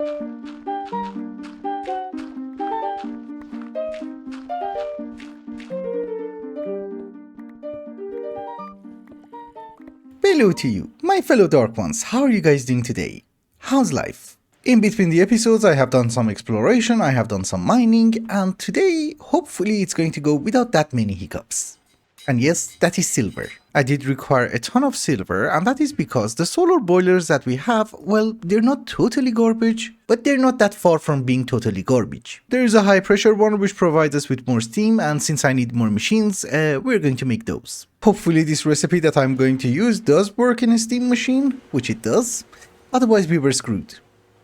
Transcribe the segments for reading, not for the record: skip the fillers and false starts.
Hello to you, my fellow Dark Ones, how are you guys doing today? How's life? In between the episodes I have done some exploration, I have done some mining, and today hopefully it's going to go without that many hiccups. And yes, that is silver. I did require a ton of silver, and that is because the solar boilers that we have, well, they're not totally garbage, but they're not that far from being totally garbage. There is a high pressure one which provides us with more steam, and since I need more machines, we're going to make those. Hopefully this recipe that I'm going to use does work in a steam machine, which it does, otherwise we were screwed.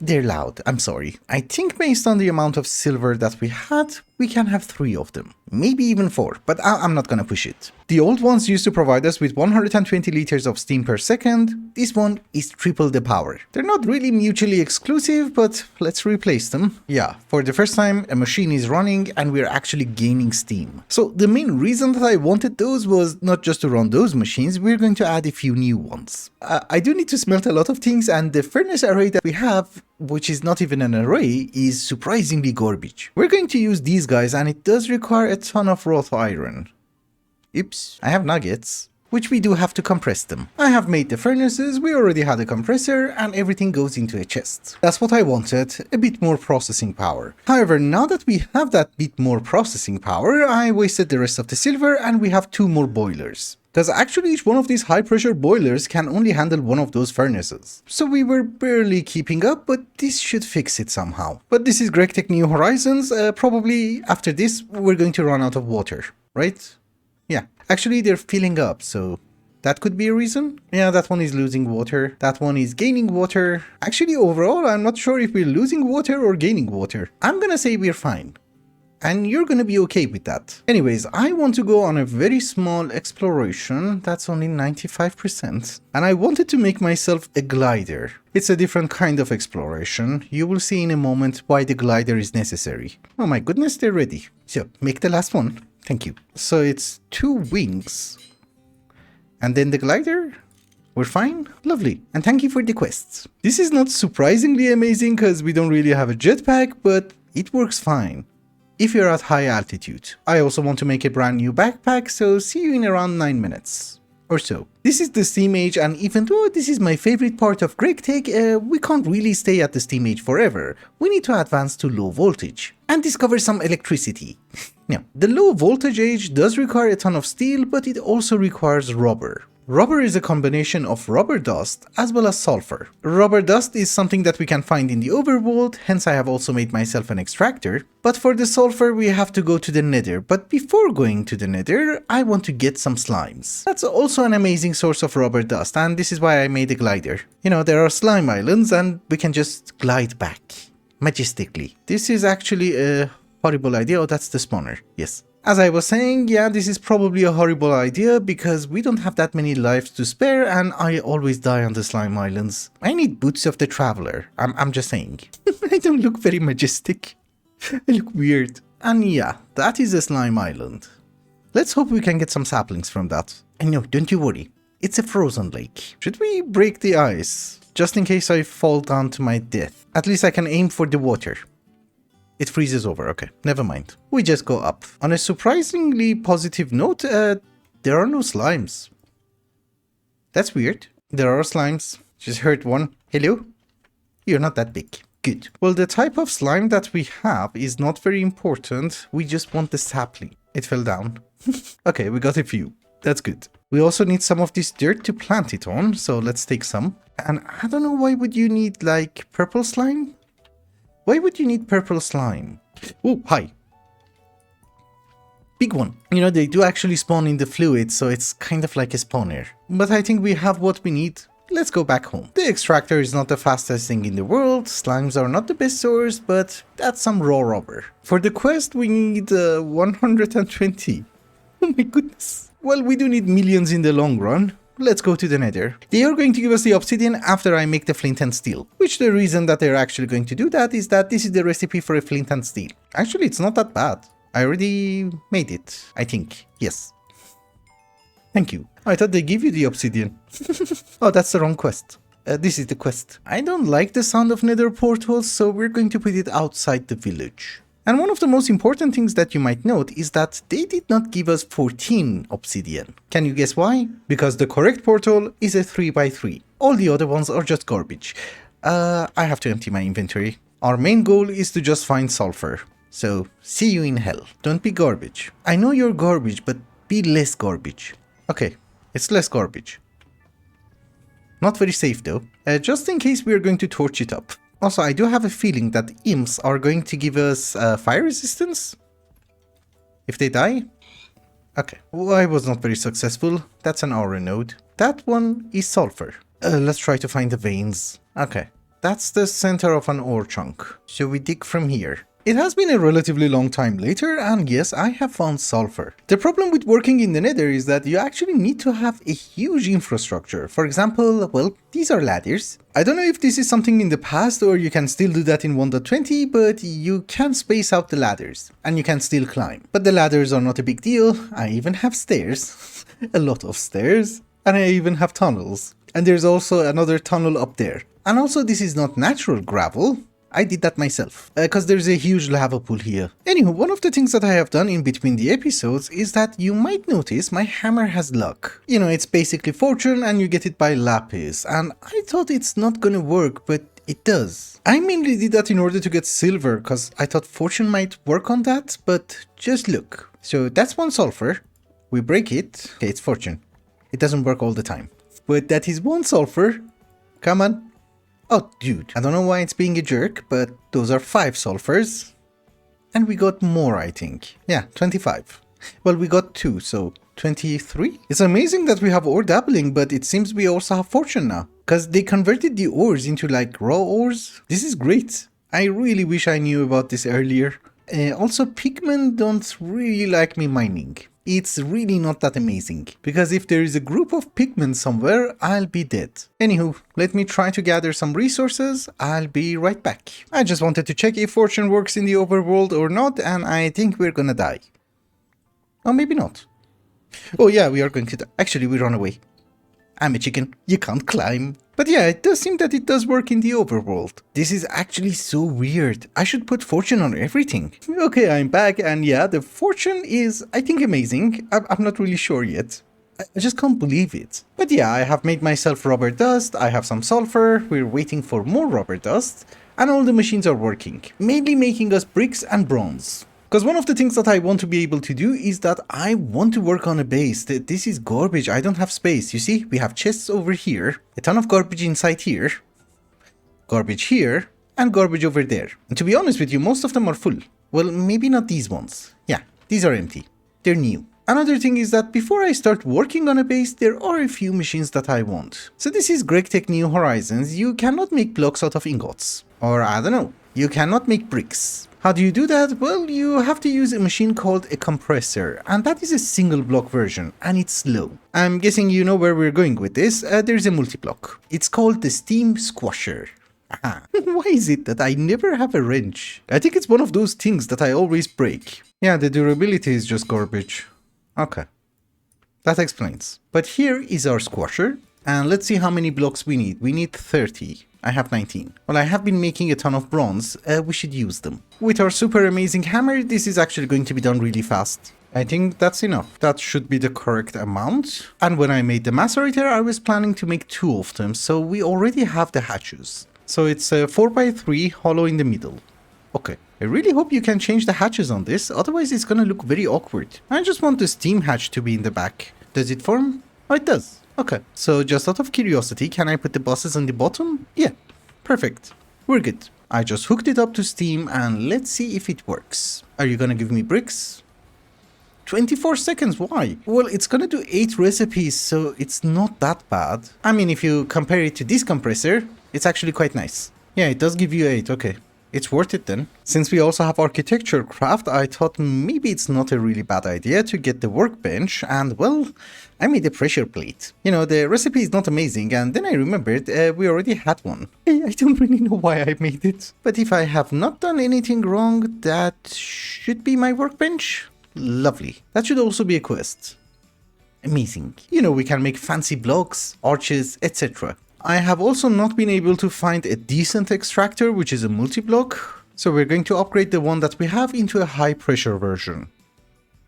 They're loud, I'm sorry. I think based on the amount of silver that we had, we can have 3 of them. Maybe even 4, but I'm not gonna push it. The old ones used to provide us with 120 liters of steam per second. This one is triple the power. They're not really mutually exclusive, but let's replace them. Yeah, for the first time a machine is running and we're actually gaining steam. So the main reason that I wanted those was not just to run those machines, we're going to add a few new ones. I do need to smelt a lot of things, and the furnace array that we have, which is not even an array, is surprisingly garbage. We're going to use these guys, and it does require a ton of wrought iron. Oops, I have nuggets, which we do have to compress them. I have made the furnaces, we already had a compressor, and everything goes into a chest. That's what I wanted, a bit more processing power. However, now that we have that bit more processing power, I wasted the rest of the silver and we have 2 more boilers. Because actually each one of these high pressure boilers can only handle one of those furnaces. So we were barely keeping up, but this should fix it somehow. But this is GregTech New Horizons, probably after this we're going to run out of water, right? Yeah, actually they're filling up, so that could be a reason. Yeah, that one is losing water, that one is gaining water. Actually overall I'm not sure if we're losing water or gaining water. I'm gonna say we're fine. And you're gonna be okay with that. Anyways, I want to go on a very small exploration, that's only 95%. And I wanted to make myself a glider. It's a different kind of exploration. You will see in a moment why the glider is necessary. Oh my goodness, they're ready. So, make the last one. Thank you. So it's 2 wings. And then the glider? We're fine? Lovely. And thank you for the quests. This is not surprisingly amazing because we don't really have a jetpack, but it works fine if you're at high altitude. I also want to make a brand new backpack, so see you in around 9 minutes or so. This is the steam age, and even though this is my favorite part of GregTech, we can't really stay at the steam age forever. We need to advance to low voltage and discover some electricity. Now, the low voltage age does require a ton of steel, but it also requires rubber. Rubber is a combination of rubber dust as well as sulfur. Rubber dust is something that we can find in the overworld, hence I have also made myself an extractor. But for the sulfur we have to go to the nether, but before going to the nether I want to get some slimes. That's also an amazing source of rubber dust, and this is why I made a glider. You know, there are slime islands and we can just glide back majestically. This is actually a horrible idea. Oh, that's the spawner, yes. As I was saying, yeah, this is probably a horrible idea because we don't have that many lives to spare and I always die on the slime islands. I need boots of the traveler, I'm just saying. I don't look very majestic. I look weird. And yeah, that is a slime island. Let's hope we can get some saplings from that. And no, don't you worry, it's a frozen lake. Should we break the ice? Just in case I fall down to my death. At least I can aim for the water. It freezes over, okay, never mind. We just go up. On a surprisingly positive note, there are no slimes. That's weird. There are slimes. Just heard one. Hello? You're not that big. Good. Well, the type of slime that we have is not very important. We just want the sapling. It fell down. Okay, we got a few. That's good. We also need some of this dirt to plant it on, so let's take some. And I don't know, why would you need, like, purple slime? Why would you need purple slime? Oh, hi. Big one. You know, they do actually spawn in the fluid, so it's kind of like a spawner. But I think we have what we need. Let's go back home. The extractor is not the fastest thing in the world, slimes are not the best source, but that's some raw rubber. For the quest we need 120. Oh my goodness. Well, we do need millions in the long run. Let's go to the nether. They are going to give us the obsidian after I make the flint and steel. Which the reason that they're actually going to do that is that this is the recipe for a flint and steel. Actually, it's not that bad. I already made it, I think. Yes. Thank you. I thought they give you the obsidian. Oh, that's the wrong quest. This is the quest. I don't like the sound of nether portals, so we're going to put it outside the village. And one of the most important things that you might note is that they did not give us 14 obsidian. Can you guess why? Because the correct portal is a 3x3. All the other ones are just garbage. I have to empty my inventory. Our main goal is to just find sulfur. So, see you in hell. Don't be garbage. I know you're garbage, but be less garbage. Okay, it's less garbage. Not very safe though. Just in case we are going to torch it up. Also, I do have a feeling that imps are going to give us fire resistance if they die. Okay, well, I was not very successful. That's an aura node. That one is sulfur. Let's try to find the veins. Okay, that's the center of an ore chunk. So we dig from here. It has been a relatively long time later, and yes, I have found sulfur. The problem with working in the nether is that you actually need to have a huge infrastructure. For example, well, these are ladders. I don't know if this is something in the past or you can still do that in 1.20, but you can space out the ladders and you can still climb. But the ladders are not a big deal. I even have stairs, a lot of stairs, and I even have tunnels. And there's also another tunnel up there. And also this is not natural gravel. I did that myself, because there's a huge lava pool here. Anywho, one of the things that I have done in between the episodes is that you might notice my hammer has luck. You know, it's basically fortune and you get it by lapis, and I thought it's not gonna work, but it does. I mainly did that in order to get silver, because I thought fortune might work on that, but just look. So that's one sulfur, we break it, okay, it's fortune. It doesn't work all the time. But that is one sulfur, come on. Oh, dude, I don't know why it's being a jerk, but those are 5 sulfurs. And we got more, I think. Yeah, 25. Well, we got 2, so 23? It's amazing that we have ore dabbling, but it seems we also have fortune now. Because they converted the ores into like raw ores. This is great. I really wish I knew about this earlier. Also, pigmen don't really like me mining. It's really not that amazing, because if there is a group of pigmen somewhere, I'll be dead. Anywho, let me try to gather some resources, I'll be right back. I just wanted to check if fortune works in the overworld or not, and I think we're gonna die. Or maybe not. Oh yeah, we are going to die. Actually, we run away. I'm a chicken, you can't climb. But yeah, it does seem that it does work in the overworld. This is actually so weird. I should put fortune on everything. Okay, I'm back, and yeah, the fortune is, I think, amazing. I'm not really sure yet. I just can't believe it. But yeah, I have made myself rubber dust, I have some sulfur, we're waiting for more rubber dust, and all the machines are working, mainly making us bricks and bronze. Because one of the things that I want to be able to do is that I want to work on a base. This is garbage, I don't have space. You see, we have chests over here, a ton of garbage inside here, garbage here, and garbage over there. And to be honest with you, most of them are full. Well, maybe not these ones. Yeah, these are empty. They're new. Another thing is that before I start working on a base, there are a few machines that I want. So this is GregTech New Horizons. You cannot make blocks out of ingots. Or I don't know, you cannot make bricks. How do you do that? Well, you have to use a machine called a compressor, and that is a single block version, and it's slow. I'm guessing you know where we're going with this. There's a multi-block. It's called the steam squasher. Ah, why is it that I never have a wrench? I think it's one of those things that I always break. Yeah, the durability is just garbage. Okay, that explains. But here is our squasher, and let's see how many blocks we need. We need 30. I have 19. Well, I have been making a ton of bronze, we should use them. With our super amazing hammer, this is actually going to be done really fast. I think that's enough. That should be the correct amount. And when I made the macerator, I was planning to make 2 of them, so we already have the hatches. So it's a 4x3 hollow in the middle. Okay, I really hope you can change the hatches on this, otherwise it's gonna look very awkward. I just want the steam hatch to be in the back. Does it form? Oh, it does. Okay, so just out of curiosity, can I put the bosses on the bottom? Yeah, perfect. We're good. I just hooked it up to Steam and let's see if it works. Are you gonna give me bricks? 24 seconds, why? Well, it's gonna do 8 recipes, so it's not that bad. I mean, if you compare it to this compressor, it's actually quite nice. Yeah, it does give you 8, okay. It's worth it then. Since we also have architecture craft, I thought maybe it's not a really bad idea to get the workbench, and well, I made a pressure plate. You know, the recipe is not amazing, and then I remembered we already had one. I don't really know why I made it. But if I have not done anything wrong, that should be my workbench. Lovely. That should also be a quest. Amazing. You know, we can make fancy blocks, arches, etc. I have also not been able to find a decent extractor, which is a multi-block. So we're going to upgrade the one that we have into a high pressure version.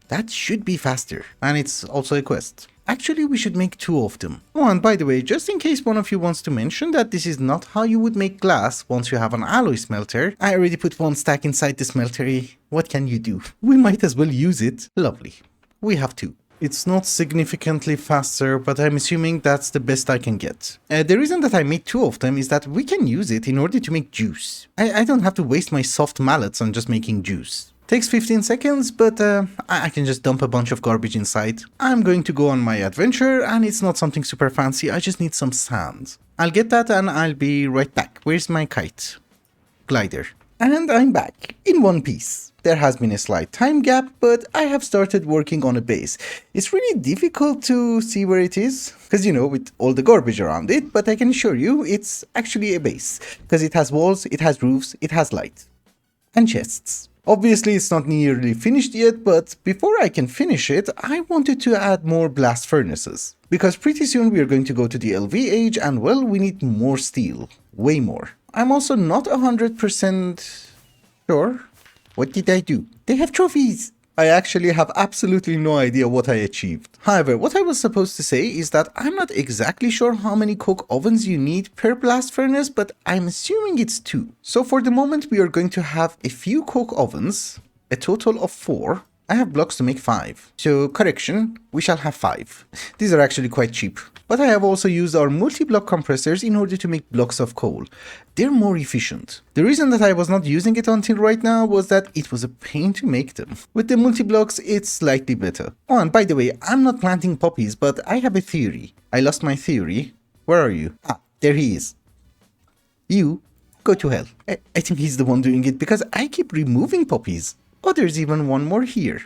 That should be faster. And it's also a quest. Actually, we should make 2 of them. Oh, and by the way, just in case one of you wants to mention that this is not how you would make glass once you have an alloy smelter, I already put 1 stack inside the smeltery. What can you do? We might as well use it. Lovely. We have 2. It's not significantly faster, but I'm assuming that's the best I can get. The reason that I made 2 of them is that we can use it in order to make juice. I don't have to waste my soft mallets on just making juice. Takes 15 seconds, but I can just dump a bunch of garbage inside. I'm going to go on my adventure, and it's not something super fancy, I just need some sand. I'll get that and I'll be right back. Where's my kite? Glider. And I'm back, in one piece. There has been a slight time gap, but I have started working on a base. It's really difficult to see where it is, because you know, with all the garbage around it, but I can assure you it's actually a base, because it has walls, it has roofs, it has light. And chests. Obviously, it's not nearly finished yet, but before I can finish it, I wanted to add more blast furnaces. Because pretty soon we are going to go to the LV age and well, we need more steel. Way more. I'm also not 100% sure. What did I do? They have trophies! I actually have absolutely no idea what I achieved. However, what I was supposed to say is that I'm not exactly sure how many coke ovens you need per blast furnace, but I'm assuming it's 2. So for the moment we are going to have a few coke ovens, a total of 4. I have blocks to make 5. So correction, we shall have 5. These are actually quite cheap. But I have also used our multi-block compressors in order to make blocks of coal. They're more efficient. The reason that I was not using it until right now was that it was a pain to make them. With the multi-blocks, it's slightly better. Oh, and by the way, I'm not planting poppies, but I have a theory. I lost my theory. Where are you? Ah, there he is. You, go to hell. I think he's the one doing it because I keep removing poppies. Oh, there's even one more here.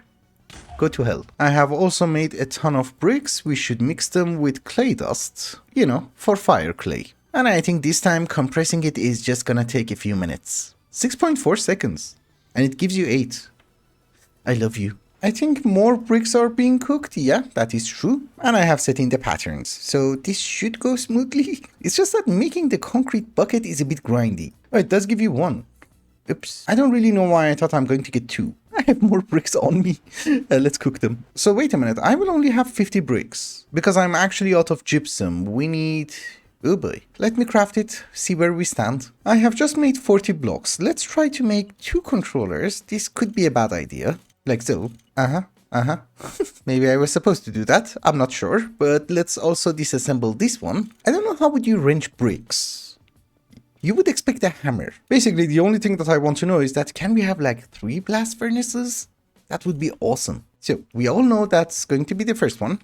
Go to hell. I have also made a ton of bricks. We should mix them with clay dust, you know, for fire clay. And I think this time compressing it is just gonna take a few minutes. 6.4 seconds. And it gives you 8. I love you. I think more bricks are being cooked. Yeah, that is true. And I have set in the patterns. So this should go smoothly. It's just that making the concrete bucket is a bit grindy. Oh, it does give you 1. Oops. I don't really know why I thought I'm going to get 2. I have more bricks on me. Let's cook them. So wait a minute. I will only have 50 bricks. Because I'm actually out of gypsum. We need... Oh boy. Let me craft it. See where we stand. I have just made 40 blocks. Let's try to make 2 controllers. This could be a bad idea. Like so. Maybe I was supposed to do that. I'm not sure. But let's also disassemble this one. I don't know how would you wrench bricks. You would expect a hammer. Basically, the only thing that I want to know is that can we have like 3 blast furnaces? That would be awesome. So we all know that's going to be the first one.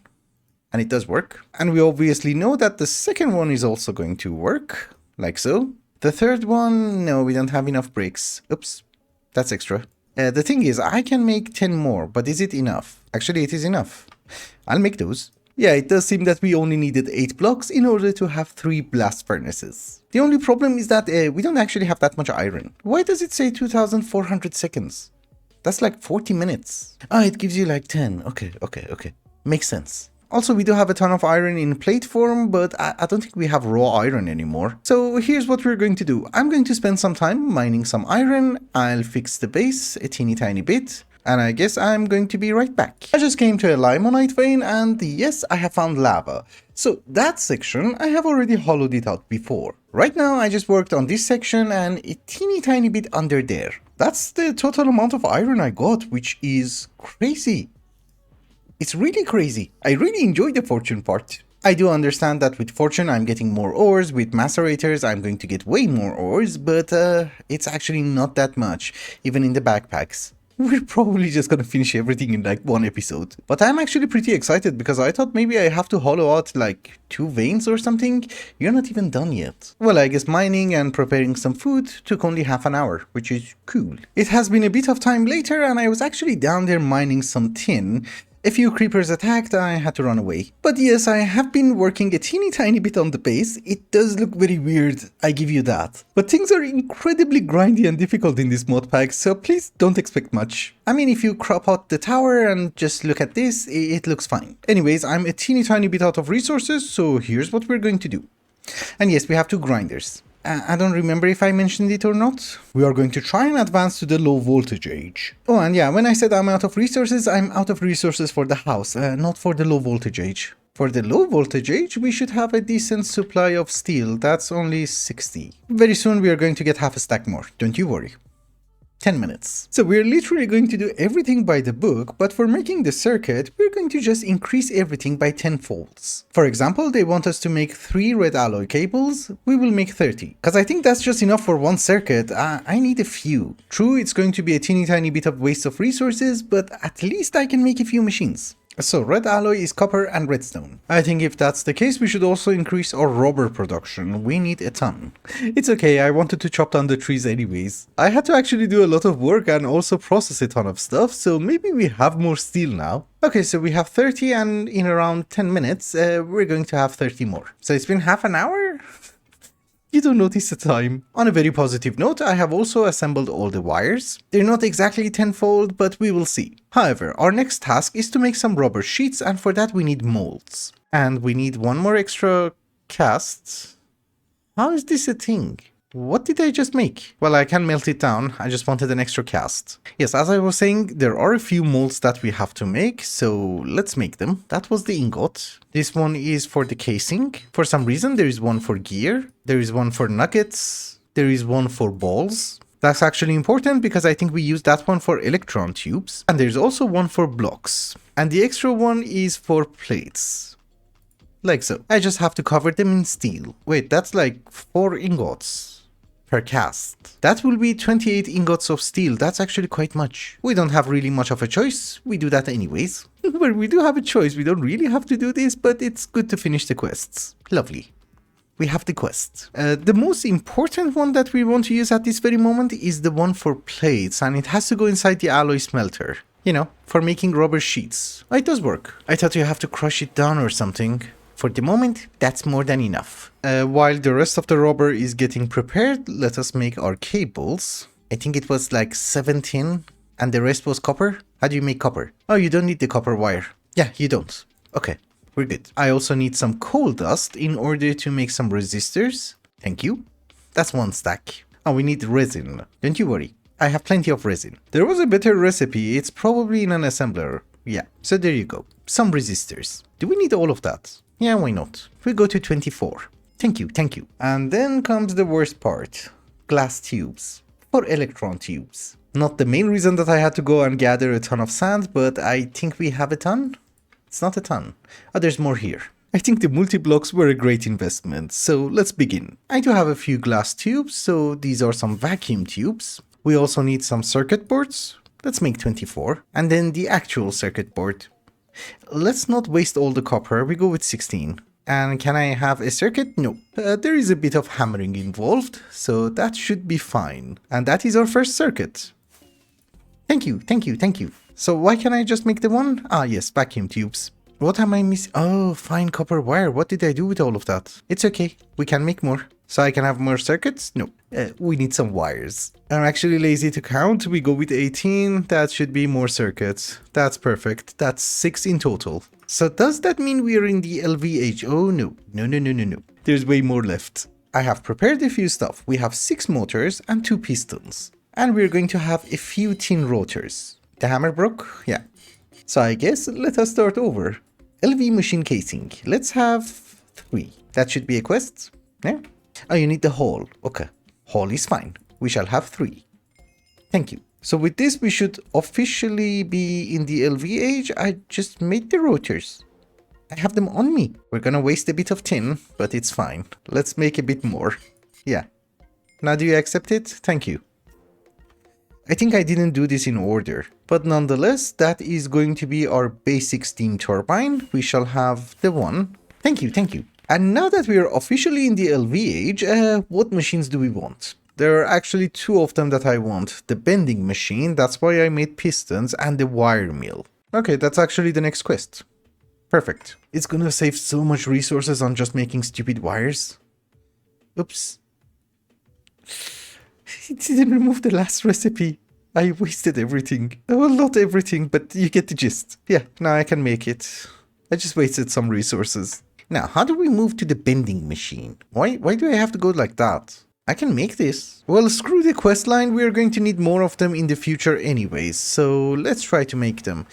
And it does work. And we obviously know that the second one is also going to work. Like so. The third one, no, we don't have enough bricks. Oops, that's extra. The thing is, I can make 10 more, but is it enough? Actually, it is enough. I'll make those. Yeah, it does seem that we only needed 8 blocks in order to have 3 blast furnaces. The only problem is that we don't actually have that much iron. Why does it say 2400 seconds? That's like 40 minutes. Ah, it gives you like 10. Okay. Makes sense. Also, we do have a ton of iron in plate form, but I don't think we have raw iron anymore. So here's what we're going to do. I'm going to spend some time mining some iron. I'll fix the base a teeny tiny bit. And I guess I'm going to be right back. I just came to a limonite vein and yes, I have found lava. So that section, I have already hollowed it out before. Right now, I just worked on this section and a teeny tiny bit under there. That's the total amount of iron I got, which is crazy. It's really crazy. I really enjoy the fortune part. I do understand that with fortune I'm getting more ores, with macerators I'm going to get way more ores, but it's actually not that much, even in the backpacks. We're probably just gonna finish everything in like 1 episode. But I'm actually pretty excited because I thought maybe I have to hollow out like 2 veins or something. You're not even done yet. Well, I guess mining and preparing some food took only half an hour, which is cool. It has been a bit of time later and I was actually down there mining some tin. A few creepers attacked, I had to run away. But yes, I have been working a teeny tiny bit on the base. It does look very weird, I give you that. But things are incredibly grindy and difficult in this mod pack, so please don't expect much. I mean, if you crop out the tower and just look at this, it looks fine. Anyways, I'm a teeny tiny bit out of resources, so here's what we're going to do. And yes, we have two grinders. I don't remember if I mentioned it or not. We are going to try and advance to the low voltage age. Oh, and yeah, when I said I'm out of resources, I'm out of resources for the house, not for the low voltage age. For the low voltage age, we should have a decent supply of steel. That's only 60. Very soon we are going to get half a stack more, don't you worry. 10 minutes. So we're literally going to do everything by the book, but for making the circuit, we're going to just increase everything by 10 folds. For example, they want us to make 3 red alloy cables, we will make 30. Because I think that's just enough for one circuit, I need a few. True, it's going to be a teeny tiny bit of waste of resources, but at least I can make a few machines. So red alloy is copper and redstone. I think if that's the case, we should also increase our rubber production. We need a ton. It's okay, I wanted to chop down the trees anyways. I had to actually do a lot of work and also process a ton of stuff, so maybe we have more steel now. Okay, so we have 30 and in around 10 minutes, we're going to have 30 more. So it's been half an hour? You don't notice the time. On a very positive note, I have also assembled all the wires. They're not exactly tenfold, but we will see. However, our next task is to make some rubber sheets, and for that we need molds. And we need one more extra cast. How is this a thing? What did I just make? Well, I can melt it down, I just wanted an extra cast. Yes, as I was saying, there are a few molds that we have to make, so let's make them. That was the ingot. This one is for the casing. For some reason, there is one for gear, there is one for nuggets, there is one for balls. That's actually important because I think we use that one for electron tubes. And there's also one for blocks. And the extra one is for plates. Like so. I just have to cover them in steel. Wait, that's like 4 ingots per cast. That will be 28 ingots of steel. That's actually quite much. We don't have really much of a choice. We do that anyways. Well, we do have a choice. We don't really have to do this, but it's good to finish the quests. Lovely. We have the quest. The most important one that we want to use at this very moment is the one for plates, and it has to go inside the alloy smelter. You know, for making rubber sheets. It does work. I thought you have to crush it down or something. For the moment, that's more than enough. While the rest of the rubber is getting prepared, let us make our cables. I think it was like 17 and the rest was copper. How do you make copper? Oh, you don't need the copper wire. Yeah, you don't. Okay, we're good. I also need some coal dust in order to make some resistors. Thank you. That's 1 stack. Oh, we need resin. Don't you worry. I have plenty of resin. There was a better recipe. It's probably in an assembler. Yeah, so there you go. Some resistors. Do we need all of that? Yeah, why not? We go to 24. Thank you, thank you. And then comes the worst part. Glass tubes. For electron tubes. Not the main reason that I had to go and gather a ton of sand, but I think we have a ton. It's not a ton. Oh, there's more here. I think the multi-blocks were a great investment, so let's begin. I do have a few glass tubes, so these are some vacuum tubes. We also need some circuit boards. Let's make 24. And then the actual circuit board. Let's not waste all the copper, we go with 16. And can I have a circuit? No. There is a bit of hammering involved, so that should be fine. And that is our first circuit. Thank you, thank you, thank you. So why can't I just make the one? Ah yes, vacuum tubes. What am I missing? Oh, fine copper wire. What did I do with all of that? It's okay, we can make more. So I can have more circuits? No. We need some wires. I'm actually lazy to count. We go with 18. That should be more circuits. That's perfect. That's 6 in total. So does that mean we are in the LVH? Oh no. No. There's way more left. I have prepared a few stuff. We have 6 motors and 2 pistons. And we're going to have a few tin rotors. The hammer broke? Yeah. So I guess let us start over. LV machine casing. Let's have 3. That should be a quest. Yeah. Oh, you need the hole. Okay. Hole is fine. We shall have 3. Thank you. So with this, we should officially be in the LVH. I just made the rotors. I have them on me. We're gonna waste a bit of tin, but it's fine. Let's make a bit more. Yeah. Now do you accept it? Thank you. I think I didn't do this in order, but nonetheless, that is going to be our basic steam turbine. We shall have the one. Thank you, thank you. And now that we are officially in the LVH, what machines do we want? There are actually 2 of them that I want. The bending machine, that's why I made pistons, and the wire mill. Okay, that's actually the next quest. Perfect. It's gonna save so much resources on just making stupid wires. Oops. It didn't remove the last recipe. I wasted everything. Well, not everything, but you get the gist. Yeah, now I can make it. I just wasted some resources. Now, how do we move to the bending machine? Why do I have to go like that? I can make this. Well, screw the quest line, we are going to need more of them in the future anyways, so let's try to make them.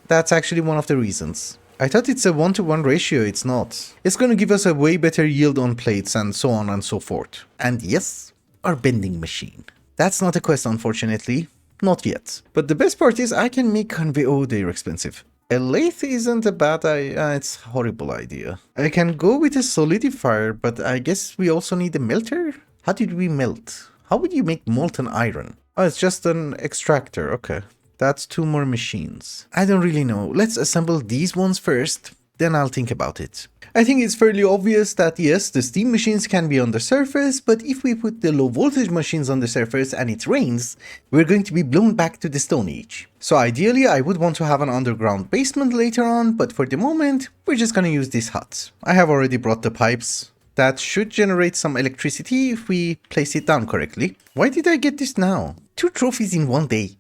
That's actually one of the reasons. I thought it's a 1-to-1 ratio, it's not. It's gonna give us a way better yield on plates and so on and so forth. And yes, our bending machine. That's not a quest, unfortunately. Not yet. But the best part is I can make convey. Oh, they're expensive. A lathe isn't a bad idea, it's a horrible idea. I can go with a solidifier, but I guess we also need a melter? How did we melt? How would you make molten iron? Oh, it's just an extractor, okay. That's 2 more machines. I don't really know. Let's assemble these ones first, then I'll think about it. I think it's fairly obvious that yes, the steam machines can be on the surface, but if we put the low voltage machines on the surface and it rains, we're going to be blown back to the Stone Age. So ideally I would want to have an underground basement later on, but for the moment, we're just gonna use this hut. I have already brought the pipes. That should generate some electricity if we place it down correctly. Why did I get this now? 2 trophies in 1 day.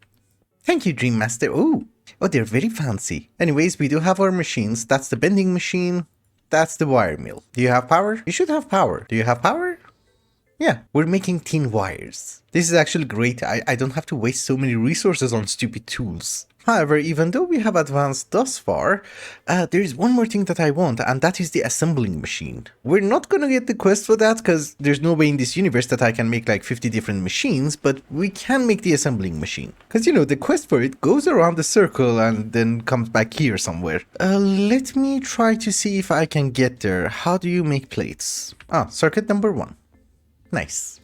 Thank you, Dream Master. Oh, they're very fancy. Anyways, we do have our machines. That's the bending machine. That's the wire mill. Do you have power? You should have power. Do you have power? Yeah, we're making tin wires. This is actually great. I don't have to waste so many resources on stupid tools. However, even though we have advanced thus far, there is one more thing that I want, and that is the assembling machine. We're not gonna get the quest for that, because there's no way in this universe that I can make like 50 different machines, but we can make the assembling machine. Because, you know, the quest for it goes around the circle and then comes back here somewhere. Let me try to see if I can get there. How do you make plates? Ah, circuit number 1. Nice.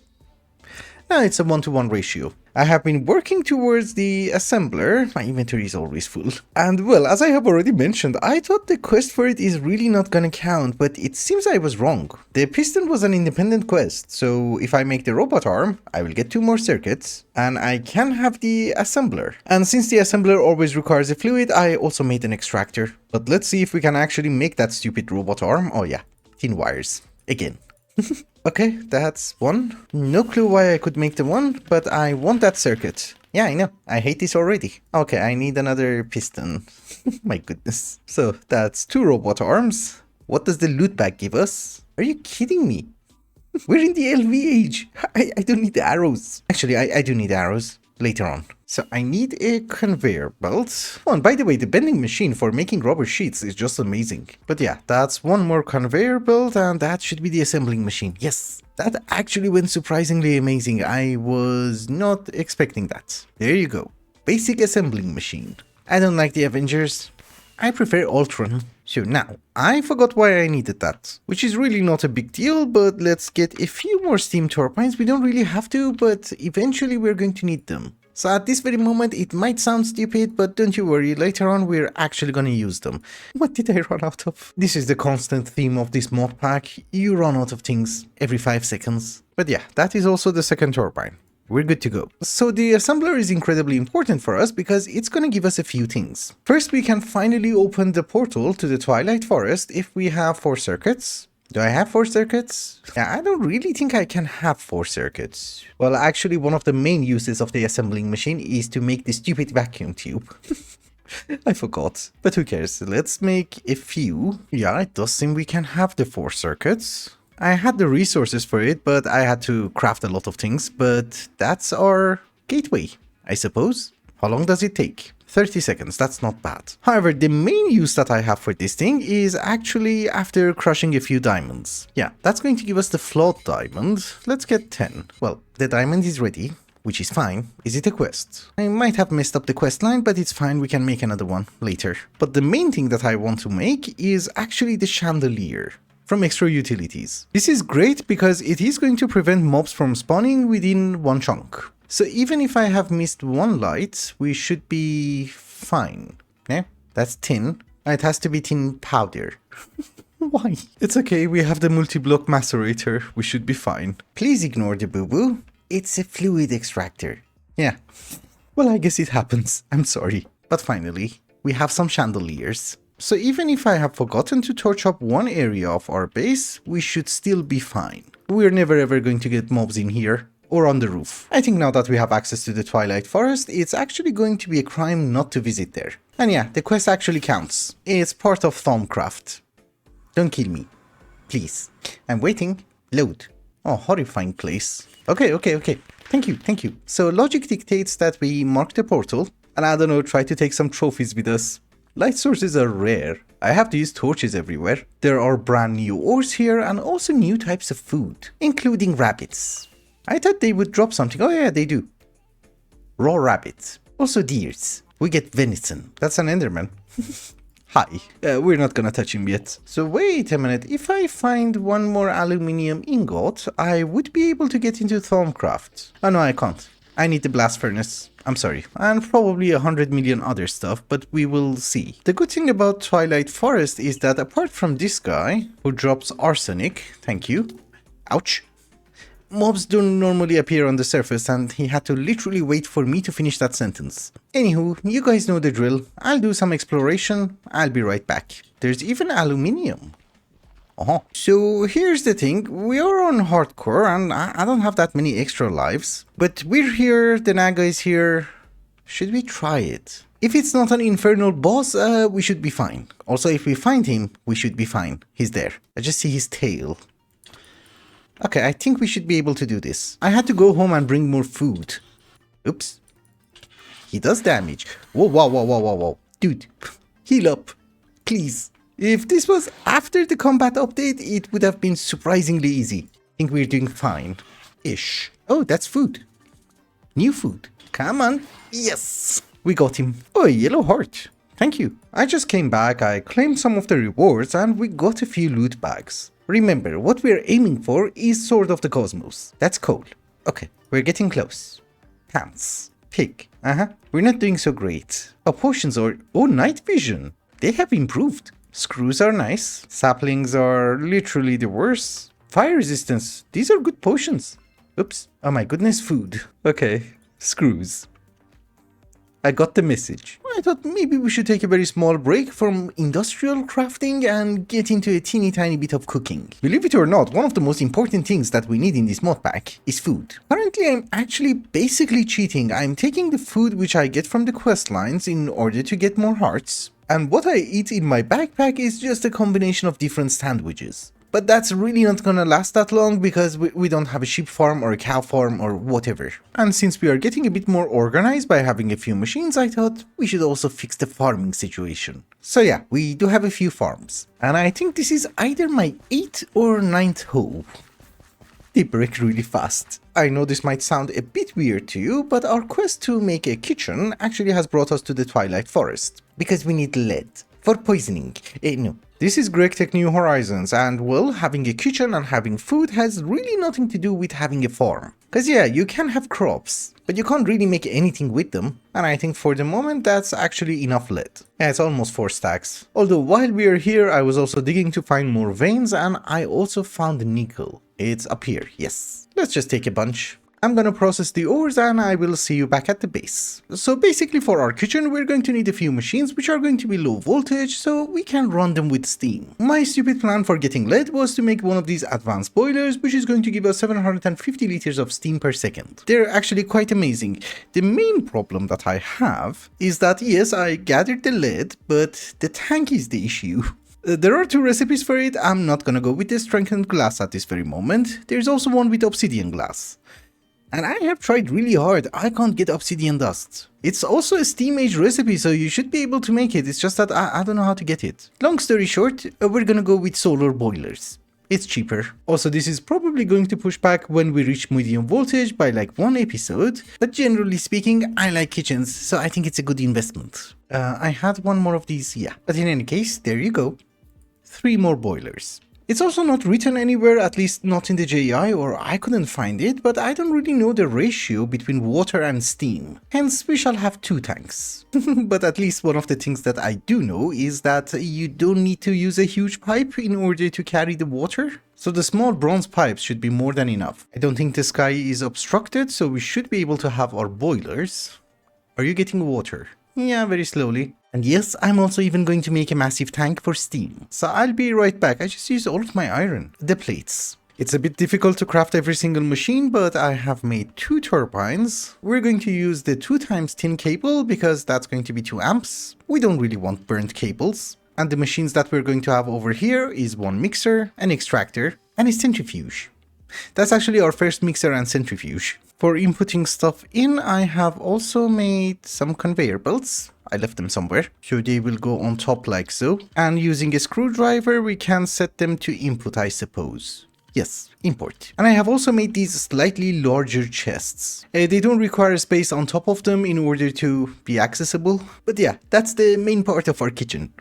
Now it's a 1-to-1 ratio. I have been working towards the assembler. My inventory is always full. And well, as I have already mentioned, I thought the quest for it is really not gonna count, but it seems I was wrong. The piston was an independent quest, so if I make the robot arm, I will get 2 more circuits, and I can have the assembler. And since the assembler always requires a fluid, I also made an extractor. But let's see if we can actually make that stupid robot arm. Oh yeah, tin wires. Again. Okay, that's 1. No clue why I could make the 1, but I want that circuit. Yeah, I know. I hate this already. Okay, I need another piston. My goodness. So, that's 2 robot arms. What does the loot bag give us? Are you kidding me? We're in the LV age. I don't need the arrows. Actually, I do need arrows. Later on. So I need a conveyor belt. Oh, and by the way, the bending machine for making rubber sheets is just amazing. But yeah, that's 1 more conveyor belt, and that should be the assembling machine. Yes, that actually went surprisingly amazing. I was not expecting that. There you go. Basic assembling machine. I don't like the Avengers. I prefer Ultron. So now, I forgot why I needed that, which is really not a big deal, but let's get a few more steam turbines. We don't really have to, but eventually we're going to need them. So at this very moment, it might sound stupid, but don't you worry, later on we're actually gonna use them. What did I run out of? This is the constant theme of this mod pack. You run out of things every 5 seconds. But yeah, that is also the second turbine. We're good to go. So the assembler is incredibly important for us because it's gonna give us a few things. First, we can finally open the portal to the Twilight Forest if we have 4 circuits. Do I have 4 circuits? Yeah, I don't really think I can have 4 circuits. Well, actually, one of the main uses of the assembling machine is to make the stupid vacuum tube. I forgot, but who cares? Let's make a few. Yeah, it does seem we can have the 4 circuits. I had the resources for it, but I had to craft a lot of things, but that's our gateway, I suppose. How long does it take? 30 seconds, that's not bad. However, the main use that I have for this thing is actually after crushing a few diamonds. Yeah, that's going to give us the flawed diamond. Let's get 10. Well, the diamond is ready, which is fine. Is it a quest? I might have messed up the quest line, but it's fine, we can make another one later. But the main thing that I want to make is actually the chandelier from extra utilities. This is great because it is going to prevent mobs from spawning within 1 chunk. So even if I have missed 1 light, we should be fine. Yeah, that's tin. It has to be tin powder. Why? It's okay, we have the multi-block macerator. We should be fine. Please ignore the boo-boo. It's a fluid extractor. Yeah. Well, I guess it happens. I'm sorry. But finally, we have some chandeliers. So even if I have forgotten to torch up 1 area of our base, we should still be fine. We're never ever going to get mobs in here. Or on the roof. I think now that we have access to the Twilight Forest, it's actually going to be a crime not to visit there. And yeah, the quest actually counts. It's part of Thaumcraft. Don't kill me. Please. I'm waiting. Load. Oh, horrifying place. Okay. Thank you. So logic dictates that we mark the portal, and I don't know, try to take some trophies with us. Light sources are rare. I have to use torches everywhere. There are brand new ores here and also new types of food, including rabbits. I thought they would drop something. Oh yeah, they do. Raw rabbits. Also deers. We get venison. That's an enderman. Hi. We're not gonna touch him yet. So wait a minute. If I find one more aluminium ingot, I would be able to get into Thaumcraft. Oh no, I can't. I need the blast furnace. I'm sorry. And probably 100 million other stuff, but we will see. The good thing about Twilight Forest is that apart from this guy, who drops arsenic, thank you. Ouch. Mobs don't normally appear on the surface, and he had to literally wait for me to finish that sentence. Anywho, you guys know the drill. I'll do some exploration. I'll be right back. There's even aluminium. So here's the thing, we are on hardcore and I don't have that many extra lives, but we're here, the Naga is here. Should we try it? If it's not an infernal boss, we should be fine. Also, if we find him, we should be fine. He's there. I just see his tail. Okay, I think we should be able to do this. I had to go home and bring more food. Oops. He does damage. Whoa. Dude, heal up. Please. If this was after the combat update, it would have been surprisingly easy. I think we're doing fine. Ish. Oh, that's food. New food. Come on. Yes. We got him. Oh, a yellow heart. Thank you. I just came back, I claimed some of the rewards, and we got a few loot bags. Remember, what we're aiming for is Sword of the Cosmos. That's coal. Okay, we're getting close. Pants. Pig. We're not doing so great. Oh, potions are... Oh, night vision. They have improved. Screws are nice. Saplings are literally the worst. Fire resistance. These are good potions. Oops. Oh my goodness, food. Okay. Screws. I got the message. I thought maybe we should take a very small break from industrial crafting and get into a teeny tiny bit of cooking. Believe it or not, one of the most important things that we need in this mod pack is food. Currently, I'm actually basically cheating. I'm taking the food which I get from the quest lines in order to get more hearts. And what I eat in my backpack is just a combination of different sandwiches. But that's really not gonna last that long because we don't have a sheep farm or a cow farm or whatever. And since we are getting a bit more organized by having a few machines, I thought we should also fix the farming situation. So yeah, we do have a few farms. And I think this is either my 8th or 9th hoe. They break really fast. I know this might sound a bit weird to you, but our quest to make a kitchen actually has brought us to the Twilight Forest. Because we need lead. For poisoning. No. This is GregTech New Horizons, and well, having a kitchen and having food has really nothing to do with having a farm. Cause yeah, you can have crops, but you can't really make anything with them, and I think for the moment that's actually enough lead. Yeah, it's almost 4 stacks. Although while we are here, I was also digging to find more veins, and I also found nickel. It's up here, yes. Let's just take a bunch. I'm gonna process the ores and I will see you back at the base. So basically for our kitchen we're going to need a few machines which are going to be low voltage so we can run them with steam. My stupid plan for getting lead was to make one of these advanced boilers which is going to give us 750 liters of steam per second. They're actually quite amazing. The main problem that I have is that yes, I gathered the lead, but the tank is the issue. There are 2 recipes for it. I'm not gonna go with the strengthened glass at this very moment. There's also one with obsidian glass. And I have tried really hard, I can't get obsidian dust. It's also a steam age recipe, so you should be able to make it, it's just that I don't know how to get it. Long story short, we're gonna go with solar boilers. It's cheaper. Also, this is probably going to push back when we reach medium voltage by like 1 episode, but generally speaking, I like kitchens, so I think it's a good investment. I had one more of these, yeah. But in any case, there you go. 3 more boilers. It's also not written anywhere, at least not in the JI, or I couldn't find it, but I don't really know the ratio between water and steam. Hence, we shall have 2 tanks. But at least one of the things that I do know is that you don't need to use a huge pipe in order to carry the water. So the small bronze pipes should be more than enough. I don't think the sky is obstructed, so we should be able to have our boilers. Are you getting water? Yeah, very slowly. And yes, I'm also even going to make a massive tank for steam. So I'll be right back. I just used all of my iron. The plates. It's a bit difficult to craft every single machine, but I have made 2 turbines. We're going to use the 2 times tin cable because that's going to be 2 amps. We don't really want burnt cables. And the machines that we're going to have over here is one mixer, an extractor, and a centrifuge. That's actually our first mixer and centrifuge. For inputting stuff in, I have also made some conveyor belts. I left them somewhere, so they will go on top like so. And using a screwdriver, we can set them to input, I suppose. Yes, import. And I have also made these slightly larger chests. They don't require space on top of them in order to be accessible. But yeah, that's the main part of our kitchen.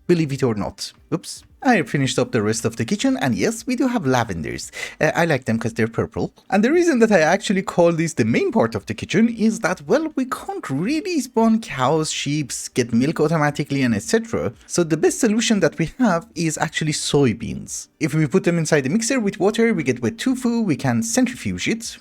Believe it or not. Oops. I finished up the rest of the kitchen, and yes, we do have lavenders. I like them because they're purple. And the reason that I actually call this the main part of the kitchen is that, well, we can't really spawn cows, sheep, get milk automatically, and etc. So the best solution that we have is actually soybeans. If we put them inside the mixer with water, we get wet tofu, we can centrifuge it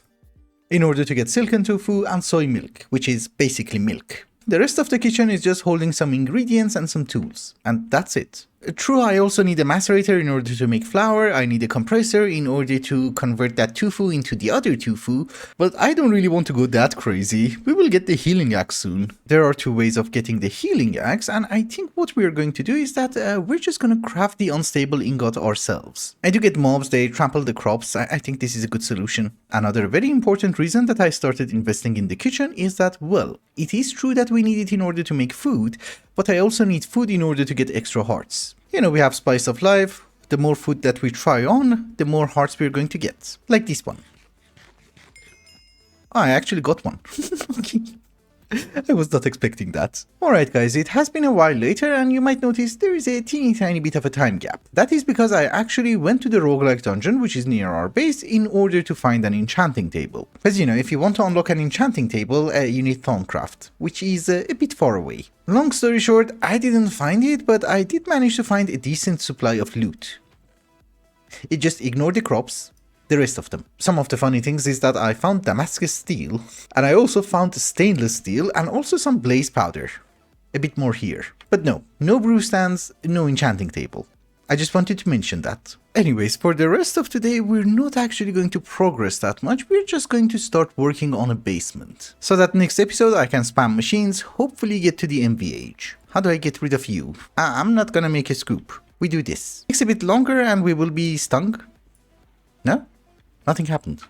in order to get silken tofu and soy milk, which is basically milk. The rest of the kitchen is just holding some ingredients and some tools, and that's it. True, I also need a macerator in order to make flour, I need a compressor in order to convert that tofu into the other tofu, but I don't really want to go that crazy. We will get the healing axe soon. There are two ways of getting the healing axe, and I think what we're going to do is that we're just gonna craft the unstable ingot ourselves. I do get mobs, they trample the crops. I think this is a good solution. Another very important reason that I started investing in the kitchen is that, well, it is true that we need it in order to make food, but I also need food in order to get extra hearts. You know, we have Spice of Life. The more food that we try on, the more hearts we're going to get. Like this one. Oh, I actually got one. Okay. I was not expecting that. Alright guys, it has been a while later and you might notice there is a teeny tiny bit of a time gap. That is because I actually went to the roguelike dungeon, which is near our base, in order to find an enchanting table. Because you know, if you want to unlock an enchanting table, you need Thorncraft, which is a bit far away. Long story short, I didn't find it, but I did manage to find a decent supply of loot. It just ignored the crops. The rest of them. Some of the funny things is that I found Damascus steel, and I also found stainless steel and also some blaze powder. A bit more here. But no brew stands, no enchanting table. I just wanted to mention that. Anyways, for the rest of today, we're not actually going to progress that much, we're just going to start working on a basement. So that next episode I can spam machines, hopefully get to the MVH. How do I get rid of you? I'm not gonna make a scoop. We do this. Takes a bit longer and we will be stung. No? Nothing happened.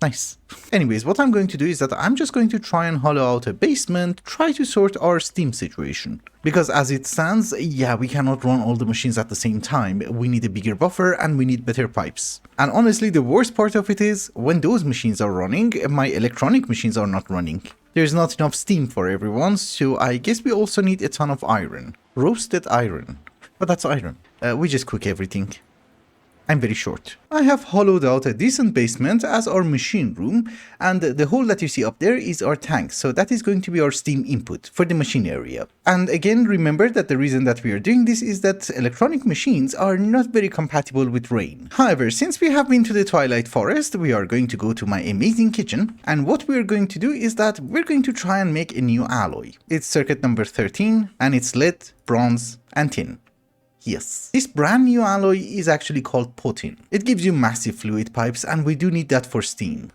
Nice. Anyways, what I'm going to do is that I'm just going to try and hollow out a basement, try to sort our steam situation. Because as it stands, yeah, we cannot run all the machines at the same time. We need a bigger buffer and we need better pipes. And honestly, the worst part of it is, when those machines are running, my electronic machines are not running. There's not enough steam for everyone, so I guess we also need a ton of iron. Roasted iron. But that's iron. We just cook everything. I'm very short. I have hollowed out a decent basement as our machine room, and the hole that you see up there is our tank, so that is going to be our steam input for the machine area. And again, remember that the reason that we are doing this is that electronic machines are not very compatible with rain. However, since we have been to the Twilight Forest, we are going to go to my amazing kitchen, and what we are going to do is that we're going to try and make a new alloy. It's circuit number 13, and it's lead, bronze, and tin. Yes, this brand new alloy is actually called potin. It gives you massive fluid pipes and we do need that for steam.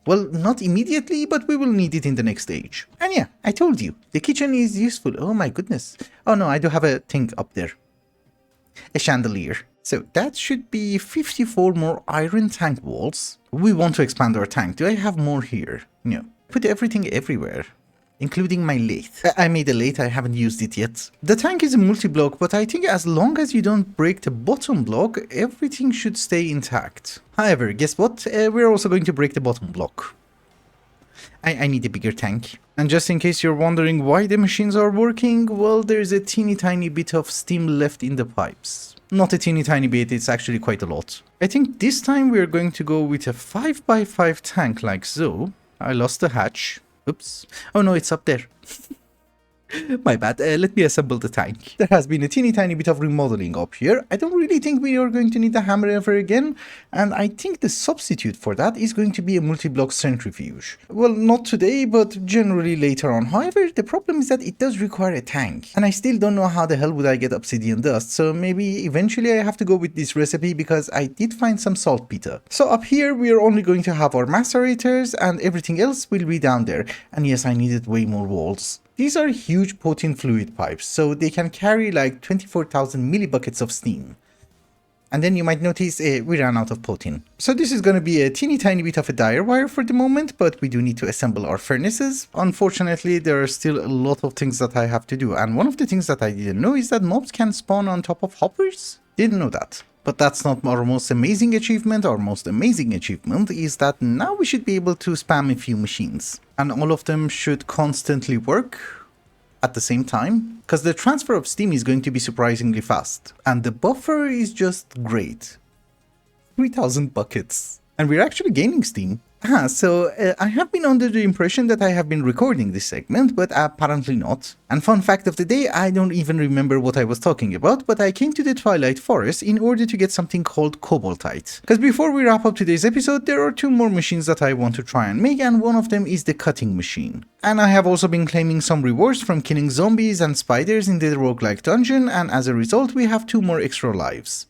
Well, not immediately, but we will need it in the next stage. And yeah, I told you, the kitchen is useful. Oh my goodness. Oh no, I do have a thing up there. A chandelier. So that should be 54 more iron tank walls. We want to expand our tank. Do I have more here? No. Put everything everywhere. Including my lathe. I made a lathe, I haven't used it yet. The tank is a multi-block, but I think as long as you don't break the bottom block, everything should stay intact. However, guess what? We're also going to break the bottom block. I need a bigger tank. And just in case you're wondering why the machines are working, well, there's a teeny tiny bit of steam left in the pipes. Not a teeny tiny bit, it's actually quite a lot. I think this time we're going to go with a 5x5 tank like so. I lost the hatch. Oops. Oh no, it's up there. My bad. Let me assemble the tank. There has been a teeny tiny bit of remodeling up here. I don't really think we are going to need a hammer ever again. And I think the substitute for that is going to be a multi-block centrifuge. Well, not today, but generally later on. However, the problem is that it does require a tank. And I still don't know how the hell would I get obsidian dust. So maybe eventually I have to go with this recipe because I did find some saltpeter. So up here, we are only going to have our macerators and everything else will be down there. And yes, I needed way more walls. These are huge potent fluid pipes, so they can carry like 24,000 millibuckets of steam. And then you might notice we ran out of potent. So this is going to be a teeny tiny bit of a dire wire for the moment, but we do need to assemble our furnaces. Unfortunately, there are still a lot of things that I have to do. And one of the things that I didn't know is that mobs can spawn on top of hoppers. Didn't know that. But that's not our most amazing achievement. Our most amazing achievement is that now we should be able to spam a few machines. And all of them should constantly work at the same time, because the transfer of steam is going to be surprisingly fast. And the buffer is just great. 3,000 buckets. And we're actually gaining steam. So I have been under the impression that I have been recording this segment, but apparently not. And fun fact of the day, I don't even remember what I was talking about, but I came to the Twilight Forest in order to get something called cobaltite. Because before we wrap up today's episode, there are 2 more machines that I want to try and make, and one of them is the cutting machine. And I have also been claiming some rewards from killing zombies and spiders in the roguelike dungeon, and as a result we have 2 more extra lives.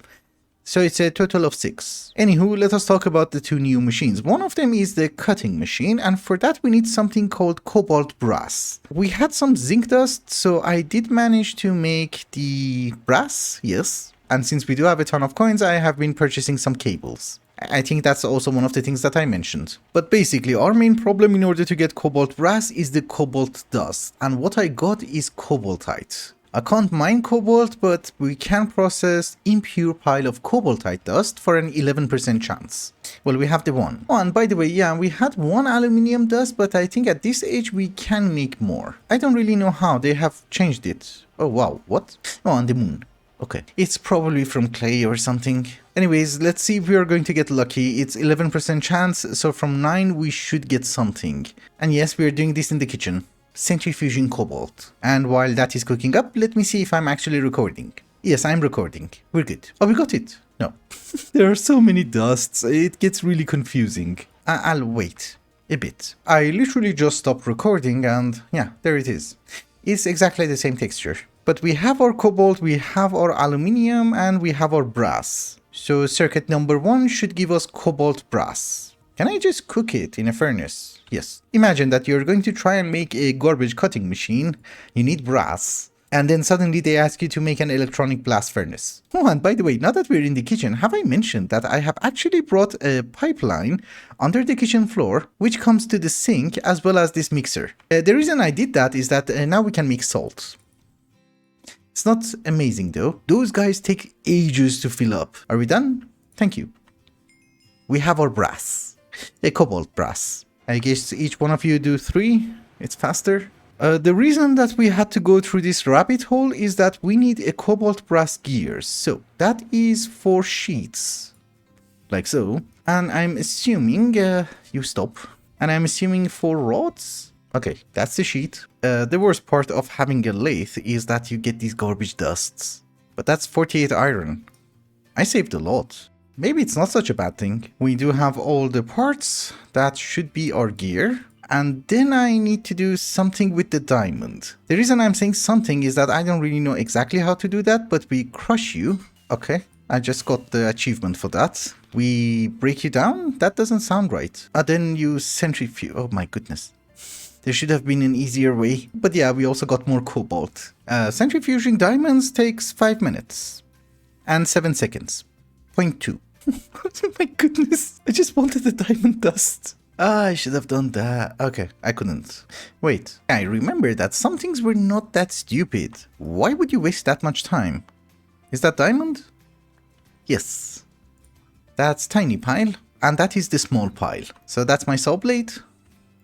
So it's a total of 6. Anywho, let us talk about the 2 new machines. One of them is the cutting machine, and for that we need something called cobalt brass. We had some zinc dust, so I did manage to make the brass, yes. And since we do have a ton of coins, I have been purchasing some cables. I think that's also one of the things that I mentioned. But basically, our main problem in order to get cobalt brass is the cobalt dust. And what I got is cobaltite. I can't mine cobalt, but we can process impure pile of cobaltite dust for an 11% chance. Well, we have the 1. Oh, and by the way, yeah, we had 1 aluminium dust, but I think at this age we can make more. I don't really know how, they have changed it. Oh wow, what? Oh, on the moon. Okay, it's probably from clay or something. Anyways, let's see if we are going to get lucky. It's 11% chance, so from 9 we should get something. And yes, we are doing this in the kitchen. Centrifuging cobalt. And while that is cooking up, let me see if I'm actually recording. Yes, I'm recording. We're good. Oh, we got it. No. There are so many dusts, it gets really confusing. I'll wait a bit. I literally just stopped recording and yeah, there it is. It's exactly the same texture. But we have our cobalt, we have our aluminium, and we have our brass. So circuit number 1 should give us cobalt brass. Can I just cook it in a furnace? Yes. Imagine that you're going to try and make a garbage cutting machine, you need brass, and then suddenly they ask you to make an electronic blast furnace. Oh, and by the way, now that we're in the kitchen, have I mentioned that I have actually brought a pipeline under the kitchen floor, which comes to the sink as well as this mixer. The reason I did that is that now we can make salt. It's not amazing though. Those guys take ages to fill up. Are we done? Thank you. We have our brass. A cobalt brass. I guess each one of you do 3. It's faster. The reason that we had to go through this rabbit hole is that we need a cobalt brass gear. So that is 4 sheets. Like so. And I'm assuming you stop. And I'm assuming 4 rods. Okay, that's the sheet. The worst part of having a lathe is that you get these garbage dusts. But that's 48 iron. I saved a lot. Maybe it's not such a bad thing. We do have all the parts. That should be our gear. And then I need to do something with the diamond. The reason I'm saying something is that I don't really know exactly how to do that, but we crush you. Okay, I just got the achievement for that. We break you down? That doesn't sound right. Then you centrifuge. Oh my goodness. There should have been an easier way. But yeah, we also got more cobalt. Centrifuging diamonds takes 5 minutes. And 7 seconds. 0.2. Oh my goodness. I just wanted the diamond dust. I should have done that. Okay, I couldn't. Wait, I remember that some things were not that stupid. Why would you waste that much time? Is that diamond? Yes. That's tiny pile. And that is the small pile. So that's my saw blade.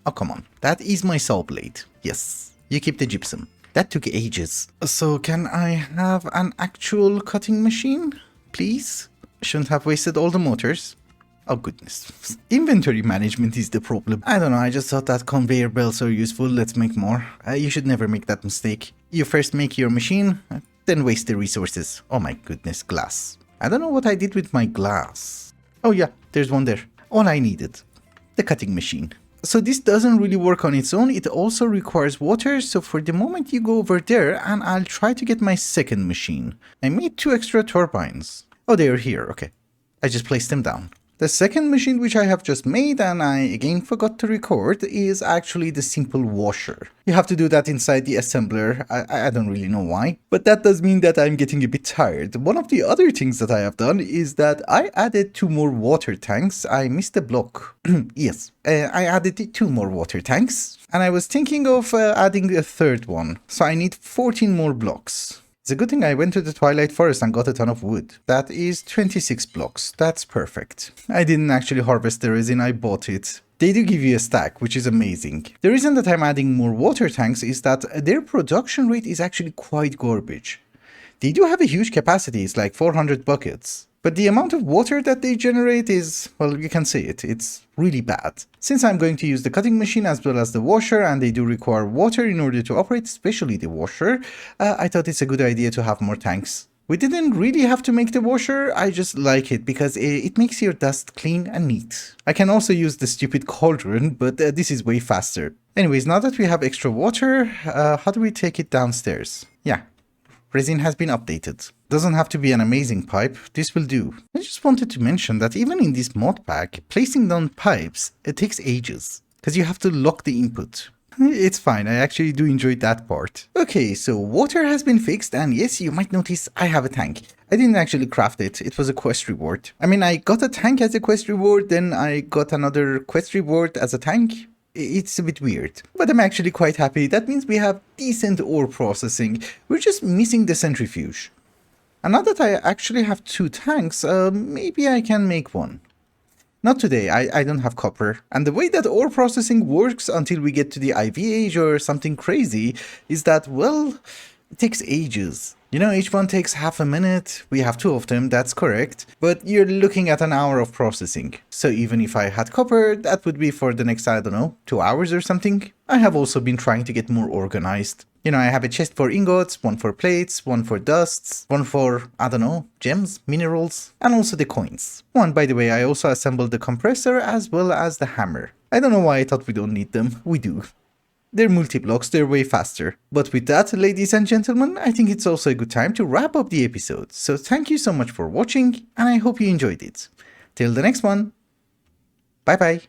Oh, come on. That is my saw blade. Yes. You keep the gypsum. That took ages. So can I have an actual cutting machine? Please? Shouldn't have wasted all the motors. Oh goodness. Inventory management is the problem. I don't know, I just thought that conveyor belts are useful, let's make more. You should never make that mistake. You first make your machine, then waste the resources. Oh my goodness, glass. I don't know what I did with my glass. Oh yeah, there's one there. All I needed. The cutting machine. So this doesn't really work on its own, it also requires water, so for the moment you go over there and I'll try to get my second machine. I made 2 extra turbines. Oh, they are here, okay. I just placed them down. The second machine which I have just made, and I again forgot to record, is actually the simple washer. You have to do that inside the assembler. I don't really know why, but that does mean that I'm getting a bit tired. One of the other things that I have done is that I added 2 more water tanks. I missed a block. Yes, I added 2 more water tanks, and I was thinking of adding a third one. So I need 14 more blocks. It's a good thing I went to the Twilight Forest and got a ton of wood. That is 26 blocks. That's perfect. I didn't actually harvest the resin, I bought it. They do give you a stack, which is amazing. The reason that I'm adding more water tanks is that their production rate is actually quite garbage. They do have a huge capacity, it's like 400 buckets. But the amount of water that they generate is, well, you can say it, it's really bad. Since I'm going to use the cutting machine as well as the washer, and they do require water in order to operate, especially the washer, I thought it's a good idea to have more tanks. We didn't really have to make the washer, I just like it because it makes your dust clean and neat. I can also use the stupid cauldron, but this is way faster. Anyways, now that we have extra water, how do we take it downstairs? Yeah. Resin has been updated. Doesn't have to be an amazing pipe, this will do. I just wanted to mention that even in this mod pack, placing down pipes, it takes ages. Because you have to lock the input. It's fine, I actually do enjoy that part. Okay, so water has been fixed, and yes, you might notice I have a tank. I didn't actually craft it, it was a quest reward. I mean, I got a tank as a quest reward, then I got another quest reward as a tank. It's a bit weird, but I'm actually quite happy. That means we have decent ore processing. We're just missing the centrifuge. And now that I actually have 2 tanks, maybe I can make one. Not today, I don't have copper. And the way that ore processing works until we get to the IV age or something crazy is that, well, it takes ages. You know, each one takes half a minute. We have 2 of them, that's correct. But you're looking at an hour of processing. So even if I had copper, that would be for the next, I don't know, 2 hours or something. I have also been trying to get more organized. You know, I have a chest for ingots, one for plates, one for dusts, one for, I don't know, gems, minerals, and also the coins. One, by the way, I also assembled the compressor as well as the hammer. I don't know why I thought we don't need them. We do. They're multi-blocks, they're way faster. But with that, ladies and gentlemen, I think it's also a good time to wrap up the episode. So thank you so much for watching, and I hope you enjoyed it. Till the next one, bye bye.